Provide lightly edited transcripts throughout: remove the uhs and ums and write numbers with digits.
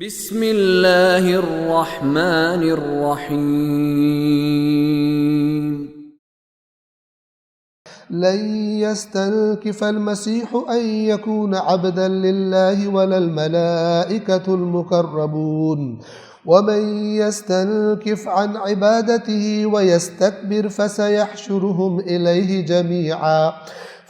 بسم اللہ الرحمن الرحیم لن يستنكف المسيح أن يكون عبدا لله ولا الملائكة المقربون ومن يستنكف عن عبادته ويستكبر فسيحشرهم إليه جميعا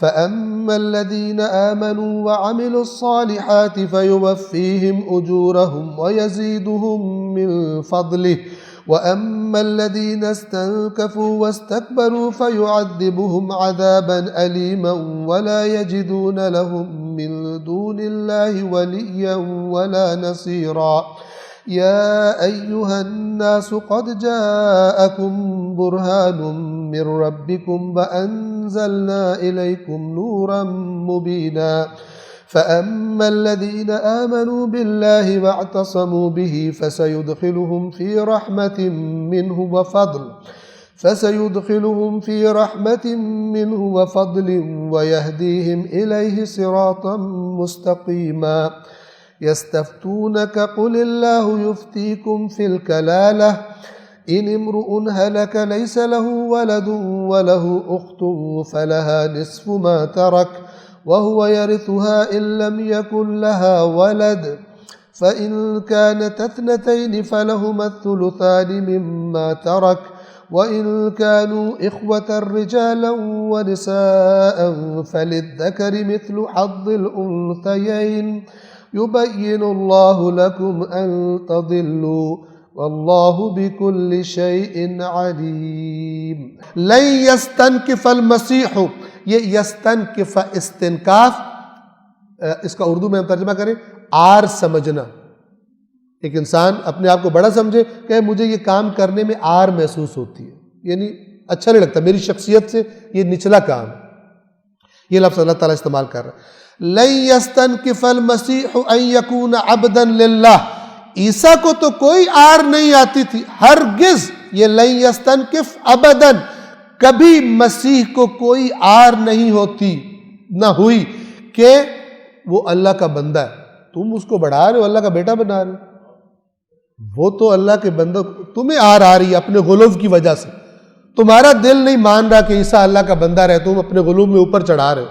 فأما الذين آمنوا وعملوا الصالحات فيوفيهم أجورهم ويزيدهم من فضله وأما الذين استنكفوا واستكبروا فيعذبهم عذابا أليما ولا يجدون لهم من دون الله وليا ولا نصيرا يا أيها الناس قد جاءكم برهان من ربكم وأنزلنا إليكم نورا مبينا فأما الذين آمنوا بالله واعتصموا به فسيدخلهم في رحمة منه وفضل ويهديهم إليه صراطا مستقيما يستفتونك قل الله يفتيكم في الكلالة إن امرؤ هلك ليس له ولد وله أخت فلها نصف ما ترك وهو يرثها إن لم يكن لها ولد فإن كانت اثنتين فلهما الثلثان مما ترك وإن كانوا إخوة رجالا ونساء فللذكر مثل حظ الأنثيين يبين الله لكم أن تضلوا والله بكل شيء عليم لن يستنكف المسيح یہ یستنکف استنکاف اس کا اردو میں ہم ترجمہ کریں آر سمجھنا. ایک انسان اپنے آپ کو بڑا سمجھے کہ مجھے یہ کام کرنے میں آر محسوس ہوتی ہے، یعنی اچھا نہیں لگتا، میری شخصیت سے یہ نچلا کام ہے. یہ لفظ اللہ تعالیٰ استعمال کر رہا ہے. لن يستنكف المسيح ان يكون عبدا لله. عیسیٰ کو تو کوئی آر نہیں آتی تھی ہرگز. یہ لن يستنكف ابدا، کبھی مسیح کو کوئی آر نہیں ہوتی نہ ہوئی کہ وہ اللہ کا بندہ ہے. تم اس کو بڑھا رہے ہو، اللہ کا بیٹا بنا رہے ہو. وہ تو اللہ کے بندہ، تمہیں آر آ رہی ہے اپنے غلو کی وجہ سے. تمہارا دل نہیں مان رہا کہ عیسیٰ اللہ کا بندہ رہے، تم اپنے غلو میں اوپر چڑھا رہے ہو.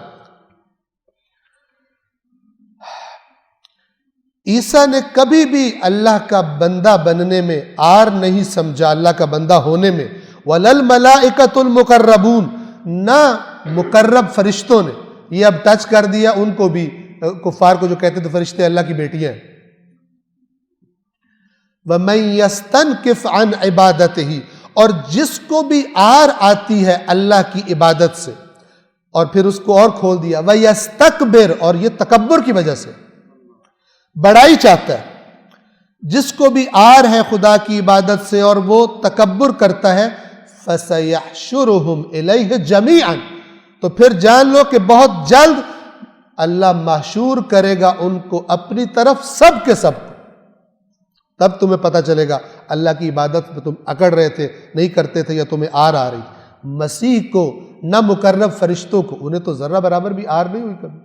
عیسیٰ نے کبھی بھی اللہ کا بندہ بننے میں آر نہیں سمجھا، اللہ کا بندہ ہونے میں. وَلَلْمَلَائِكَةُ الْمُقَرَّبُونَ، نہ مقرب فرشتوں نے. یہ اب ٹچ کر دیا ان کو بھی، کفار کو جو کہتے تھے فرشتے اللہ کی بیٹیاں ہیں. وَمَن يَسْتَنْكِفْ عَنْ عِبَادَتِهِ، اور جس کو بھی آر آتی ہے اللہ کی عبادت سے، اور پھر اس کو اور کھول دیا وَيَسْتَكْبِرْ، اور یہ تکبر کی وجہ سے بڑائی چاہتا ہے. جس کو بھی آر ہے خدا کی عبادت سے اور وہ تکبر کرتا ہے فَسَيَحْشُرُهُمْ إِلَيْهِ جَمِيعًا، تو پھر جان لو کہ بہت جلد اللہ محشور کرے گا ان کو اپنی طرف سب کے سب. تب تمہیں پتہ چلے گا اللہ کی عبادت میں تم اکڑ رہے تھے، نہیں کرتے تھے، یا تمہیں آر آ رہی. مسیح کو نہ مقرب فرشتوں کو، انہیں تو ذرہ برابر بھی آر نہیں ہوئی کبھی.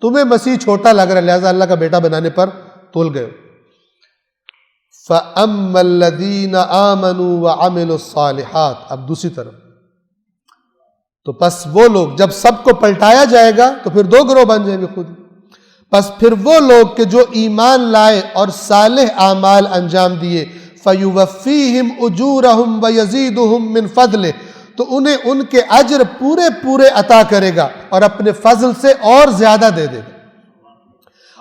تمہیں مسیح چھوٹا لگ رہا ہے لہذا اللہ کا بیٹا بنانے پر تول گئے. فَأَمَّا الَّذِينَ آمَنُوا وَعَمِلُوا الصَّالِحَاتِ، اب دوسری طرف تو پس وہ لوگ، جب سب کو پلٹایا جائے گا تو پھر دو گروہ بن جائیں گے خود. پس پھر وہ لوگ کہ جو ایمان لائے اور صالح اعمال انجام دیے فَيُوَفِّيهِمْ أُجُورَهُمْ وَيَزِيدُهُمْ مِنْ فَضْلِهِ، تو انہیں ان کے اجر پورے پورے عطا کرے گا اور اپنے فضل سے اور زیادہ دے دے گا.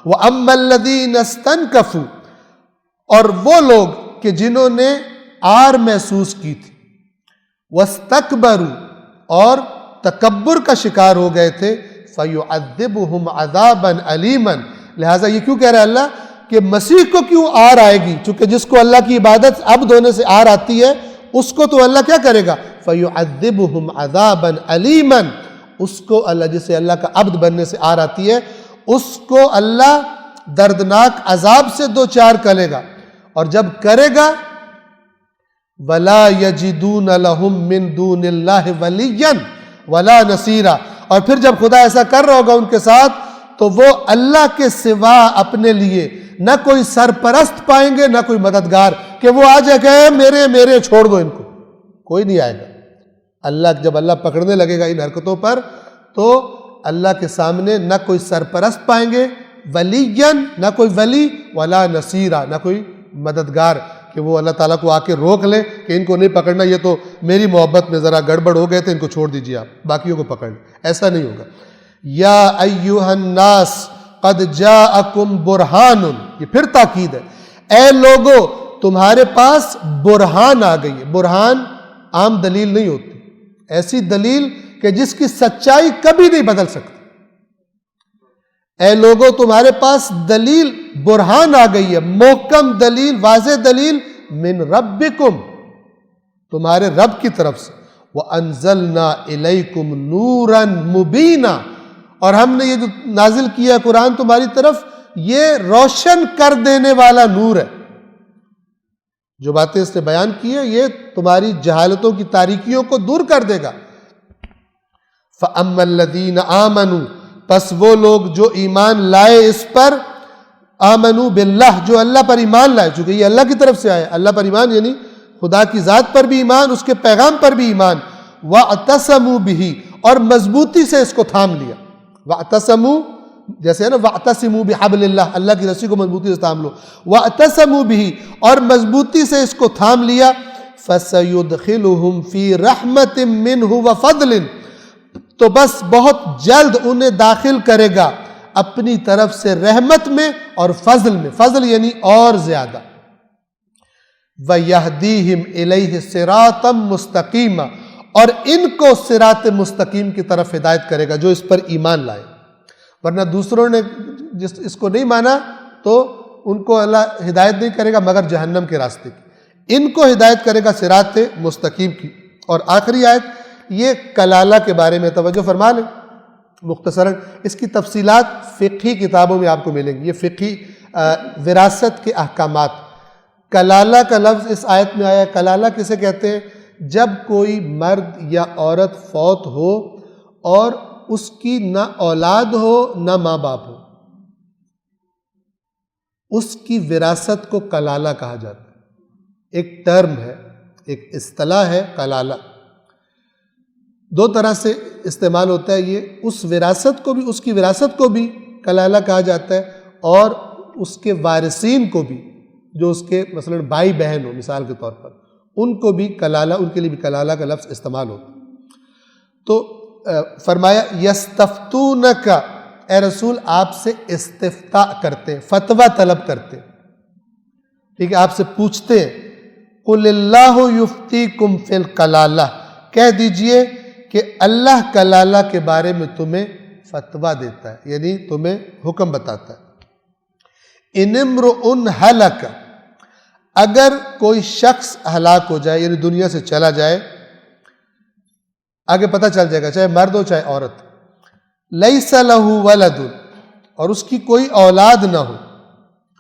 وَأَمَّا الَّذِينَ اسْتَنْكَفُوا، اور وہ لوگ کہ جنہوں نے آر محسوس کی تھی، وَاسْتَكْبَرُوا، اور تکبر کا شکار ہو گئے تھے، فَيُعَذِّبُهُمْ عَذَابًا أَلِيمًا. لہٰذا یہ کیوں کہہ رہا ہے اللہ کہ مسیح کو کیوں آر آئے گی؟ چونکہ جس کو اللہ کی عبادت عبد ہونے سے آر آتی ہے اس کو تو اللہ کیا کرے گا؟ فَيُعَذِّبُهُمْ عَذَابًا أَلِيمًا. اس کو اللہ، جسے اللہ کا عبد بننے سے آر آتی ہے، اس کو اللہ دردناک عذاب سے دو چار کرے گا. اور جب کرے گا وَلَا يَجِدُونَ لَهُم مِّن دُونِ اللَّهِ وَلِيًّا وَلَا نَصِيرًا، اور پھر جب خدا ایسا کر رہا ہوگا ان کے ساتھ تو وہ اللہ کے سوا اپنے لیے نہ کوئی سرپرست پائیں گے نہ کوئی مددگار کہ وہ آ جائے گئے میرے چھوڑ دو ان کو، کوئی نہیں آئے گا۔ اللہ جب اللہ پکڑنے لگے گا ان حرکتوں پر تو اللہ کے سامنے نہ کوئی سرپرست پائیں گے، ولیین نہ کوئی ولی، ولا نصیرہ نہ کوئی مددگار کہ وہ اللہ تعالیٰ کو آ کے روک لے کہ ان کو نہیں پکڑنا، یہ تو میری محبت میں ذرا گڑبڑ ہو گئے تھے، ان کو چھوڑ دیجیے آپ، باقیوں کو پکڑ لیں۔ ایسا نہیں ہوگا۔ یا ایھا الناس قد جاءکم برہان، یہ پھر تاکید ہے، اے لوگو تمہارے پاس برہان آ گئی ہے۔ برہان عام دلیل نہیں ہوتی، ایسی دلیل کہ جس کی سچائی کبھی نہیں بدل سکتی۔ اے لوگو تمہارے پاس دلیل برہان آ گئی ہے، محکم دلیل، واضح دلیل، من ربکم، تمہارے رب کی طرف سے، وَأَنزَلْنَا إِلَيْكُمْ نُورًا مُبِينًا، اور ہم نے یہ جو نازل کیا قرآن تمہاری طرف، یہ روشن کر دینے والا نور ہے۔ جو باتیں اس نے بیان کی ہیں یہ تمہاری جہالتوں کی تاریکیوں کو دور کر دے گا۔ فَأَمَّا الَّذِينَ آمَنُوا، پس وہ لوگ جو ایمان لائے اس پر، آمنوا باللہ، جو اللہ پر ایمان لائے، چونکہ یہ اللہ کی طرف سے آئے، اللہ پر ایمان یعنی خدا کی ذات پر بھی ایمان، اس کے پیغام پر بھی ایمان، وَاعْتَصَمُوا بِهِ، اور مضبوطی سے اس کو تھام لیا۔ وَاعْتَصَمُوا جیسے ہے نا وَاعْتَصِمُوا بِحَبْلِ اللَّهِ، اللہ کی رسی کو مضبوطی سے تھام لو، وَاعْتَصَمُوا بِهِ، اور مضبوطی سے اس کو تھام لیا، فَسَيُدْخِلُهُمْ فِي رَحْمَةٍ مِّنْهُ وَفَضْلٍ، تو بس بہت جلد انہیں داخل کرے گا اپنی طرف سے رحمت میں اور فضل میں، فضل یعنی اور زیادہ، وَيَهْدِيهِمْ إِلَيْهِ صِرَاطًا مُسْتَقِيمًا، اور ان کو صراط مستقیم کی طرف ہدایت کرے گا جو اس پر ایمان لائے۔ ورنہ دوسروں نے اس کو نہیں مانا تو ان کو اللہ ہدایت نہیں کرے گا مگر جہنم کے راستے کی، ان کو ہدایت کرے گا صراط مستقیم کی۔ اور آخری آیت یہ کلالہ کے بارے میں توجہ فرما لیں مختصراً، اس کی تفصیلات فقہی کتابوں میں آپ کو ملیں گی، یہ فقہی وراثت کے احکامات۔ کلالہ کا لفظ اس آیت میں آیا ہے۔ کلالہ کسے کہتے ہیں؟ جب کوئی مرد یا عورت فوت ہو اور اس کی نہ اولاد ہو نہ ماں باپ ہو، اس کی وراثت کو کلالہ کہا جاتا ہے۔ ایک ٹرم ہے، ایک اصطلاح ہے کلالہ، دو طرح سے استعمال ہوتا ہے یہ، اس وراثت کو بھی، اس کی وراثت کو بھی کلالہ کہا جاتا ہے، اور اس کے وارثین کو بھی، جو اس کے مثلا بھائی بہن ہو مثال کے طور پر، ان کو بھی کلالہ، ان کے لیے بھی کلالہ کا لفظ استعمال ہوتا ہے۔ تو فرمایا یستفتونک، اے رسول آپ سے استفتاء کرتے ہیں، فتویٰ طلب کرتے ہیں، ٹھیک ہے، آپ سے پوچھتے ہیں۔ قل اللہ یفتیکم فی الکلالہ، کہہ دیجئے کہ اللہ کلالہ کے بارے میں تمہیں فتویٰ دیتا ہے، یعنی تمہیں حکم بتاتا ہے۔ ان امرؤ ہلک، اگر کوئی شخص ہلاک ہو جائے یعنی دنیا سے چلا جائے، آگے پتہ چل جائے گا چاہے مرد ہو چاہے عورت، لیس لہ ولد، اور اس کی کوئی اولاد نہ ہو،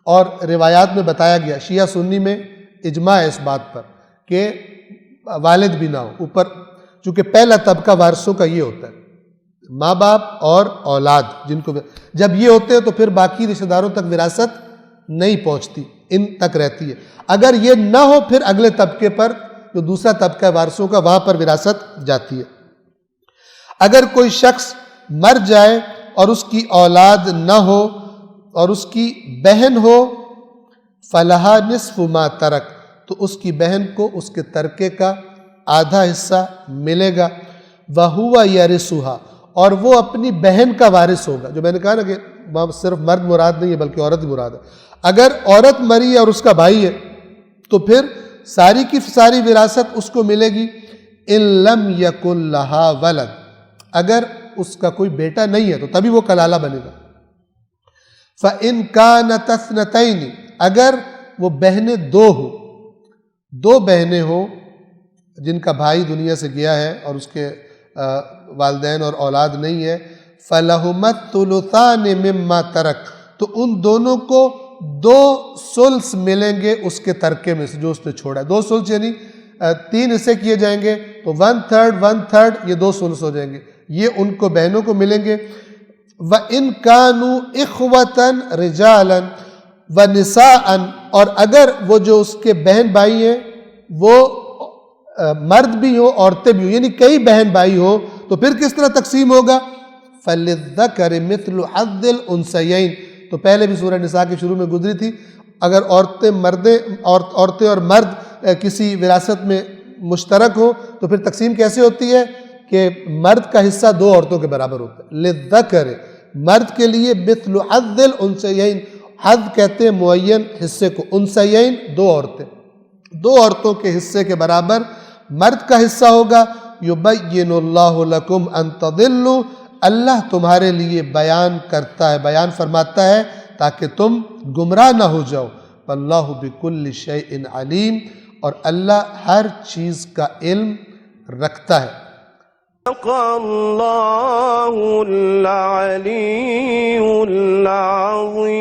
اور روایات میں بتایا گیا، شیعہ سنی میں اجماع ہے اس بات پر کہ والد بھی نہ ہو، اوپر چونکہ پہلا طبقہ وارثوں کا یہ ہوتا ہے، ماں باپ اور اولاد، جن کو جب یہ ہوتے ہیں تو پھر باقی رشتہ داروں تک وراثت نہیں پہنچتی، ان تک رہتی ہے۔ اگر یہ نہ ہو پھر اگلے طبقے پر، جو دوسرا طبقہ ہے وارثوں کا، وہاں پر وراثت جاتی ہے۔ اگر کوئی شخص مر جائے اور اس کی اولاد نہ ہو اور اس کی بہن ہو، فلہا نصف ما ترک، تو اس کی بہن کو اس کے ترکے کا آدھا حصہ ملے گا، وَهُوَ يَرِثُهَا، اور وہ اپنی بہن کا وارث ہوگا۔ جو میں نے کہا نا کہ صرف مرد مراد نہیں ہے بلکہ عورت بھی مراد ہے۔ اگر عورت مری ہے اور اس کا بھائی ہے تو پھر ساری کی ساری وراثت اس کو ملے گی۔ إِن لَمْ يَكُنْ لَهَا وَلَدٌ، اگر اس کا کوئی بیٹا نہیں ہے تو تبھی وہ کلالہ بنے گا۔ فَإِن كَانَتْ اثْنَتَيْنِ، اگر وہ بہنیں دو ہوں، دو بہنیں ہوں جن کا بھائی دنیا سے گیا ہے اور اس کے والدین اور اولاد نہیں ہے، فَلَهُمَا الثُّلُثَانِ مِمَّا تَرَكَ، تو ان دونوں کو 2 ثلث ملیں گے اس کے ترکے میں سے جو اس نے چھوڑا ہے۔ 2 ثلث یعنی 3 حصے کیے جائیں گے تو 1/3 یہ 2 ثلث ہو جائیں گے، یہ ان کو بہنوں کو ملیں گے۔ وَإِن كَانُوا إِخْوَةً رِجَالًا، وَنِسَاءً اور اگر وہ جو اس کے بہن بھائی ہیں وہ مرد بھی ہو عورتیں بھی ہو، یعنی کئی بہن بھائی ہو، تو پھر کس طرح تقسیم ہوگا؟ فَلِلذَّكَرِ مِثْلُ حَظِّ الْأُنثَيَيْنِ، تو پہلے بھی سورہ نساء کے شروع میں گزری تھی، اگر عورتیں اور مرد کسی وراثت میں مشترک ہو تو پھر تقسیم کیسے ہوتی ہے کہ مرد کا حصہ دو عورتوں کے برابر ہوتا ہے. للذکر مرد کے لیے مثل حظ الانثیین، حظ کہتے ہیں معین حصے کو، انثیین دو عورتیں، دو عورتوں کے حصے کے برابر مرد کا حصہ ہوگا. یبین اللہ لکم ان تضلوا، اللہ تمہارے لیے بیان کرتا ہے، بیان فرماتا ہے تاکہ تم گمراہ نہ ہو جاؤ. واللہ بکل شیء علیم، اور اللہ ہر چیز کا علم رکھتا ہے. اللہ العلی العظیم.